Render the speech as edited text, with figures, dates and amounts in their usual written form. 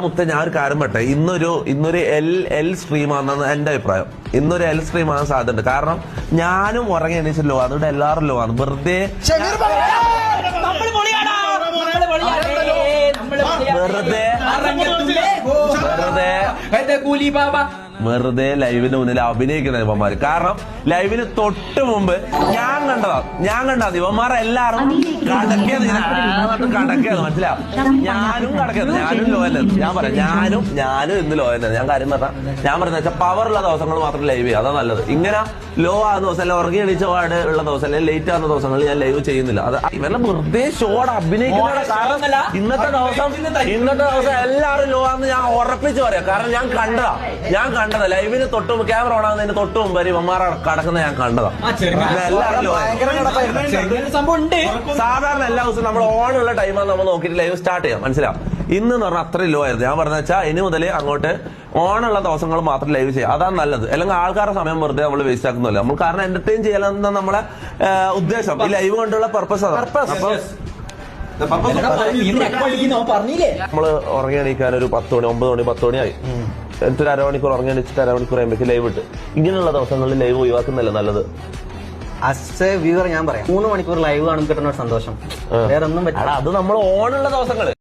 മുത്ത ഞാൻ ഒരു കാര്യം പറ്റേ, ഇന്നൊരു എൽ സ്ട്രീമാണെന്നാണ് എന്റെ അഭിപ്രായം. ഇന്നൊരു എൽ സ്ട്രീം ആകാൻ സാധ്യതയുണ്ട്. കാരണം ഞാനും ഉറങ്ങി എണീച്ച ലോ ആണ്, ഇവിടെ എല്ലാവരും ലോ ആണ്. വെറുതെ വെറുതെ ലൈവിന് മുന്നിൽ അഭിനയിക്കുന്ന ഇവന്മാര്. കാരണം ലൈവിന് തൊട്ട് മുമ്പ് ഞാൻ കണ്ടതാ ഇവന്മാരെ എല്ലാരും കടക്കിയത് മനസ്സിലാവും. ഞാനും കടക്കിയത്, ഞാനും ലോ തന്നെ. ഞാൻ പറയാം, ഞാനും ഇന്ന് ലോ തന്നെ. ഞാൻ കാര്യം ഞാൻ പറഞ്ഞ വെച്ചാൽ പവറുള്ള ദിവസങ്ങൾ മാത്രം ലൈവ് ചെയ്യുക, അതാ നല്ലത്. ഇങ്ങനെ ലോ ആകുന്ന ദിവസം, അല്ലെ ഉറങ്ങി എണീച്ച പാട് ഉള്ള ദിവസം, അല്ലെ ലേറ്റ് ആകുന്ന ദിവസങ്ങളിൽ ഞാൻ ലൈവ് ചെയ്യുന്നില്ല. അത് ഇവരുടെ വെറുതെ ഷോട് അഭിനയിക്കുന്ന. കാരണം ഇന്നത്തെ ദിവസം എല്ലാവരും ലോ ആണെന്ന് ഞാൻ ഉറപ്പിച്ച് പറയാം. കാരണം ഞാൻ കണ്ടതാ ലൈവിന് തൊട്ട് മുമ്പ്, ക്യാമറ ഓൺ ആകുന്നതിന് തൊട്ട് മുമ്പ് ഇവന്മാർ കടക്കുന്ന ഞാൻ കണ്ടതാ. എല്ലാവരും ലോ. സാധാരണ എല്ലാ ദിവസവും നമ്മൾ ഓണുള്ള ടൈമാണ് നമ്മൾ നോക്കിയിട്ട് ലൈവ് സ്റ്റാർട്ട് ചെയ്യാം, മനസ്സിലാവും. ഇന്ന് പറഞ്ഞാൽ അത്രയും ലോ ആയിരുന്നു. ഞാൻ പറഞ്ഞ വെച്ചാൽ ഇനി മുതൽ അങ്ങോട്ട് ഓണുള്ള ദിവസങ്ങൾ മാത്രം ലൈവ് ചെയ്യാം, അതാണ് നല്ലത്. അല്ലെങ്കിൽ ആൾക്കാരുടെ സമയം വെറുതെ നമ്മൾ വേസ്റ്റ് ആക്കുന്നില്ല. നമ്മൾ കാരണം എന്റർടൈൻ ചെയ്യാനെന്ന നമ്മളെ ഉദ്ദേശം. ഈ ലൈവ് കൊണ്ടുള്ള പർപ്പസ് അതാണ്. അപ്പൊ നമ്മള് ഉറങ്ങി എണീക്കാൻ ഒരു 10 മണി 9 മണി 10 മണിയായി. എന്നിട്ടൊരു അരമണിക്കൂർ ഉറങ്ങി എണീച്ചിട്ട് അരമണിക്കൂർ കഴിയുമ്പോഴേക്ക് ലൈവ് ഇട്ട്. ഇങ്ങനെയുള്ള ദിവസങ്ങളിൽ ലൈവ് ഒഴിവാക്കുന്നല്ല നല്ലത്. ആസ് എ വ്യൂവർ ഞാൻ പറയാം, 3 മണിക്കൂർ ലൈവ് കാണുമ്പോൾ കിട്ടുന്ന ഒരു സന്തോഷം വേറെ ഒന്നും പറ്റില്ല. അത് നമ്മൾ ഓണുള്ള ദിവസങ്ങള്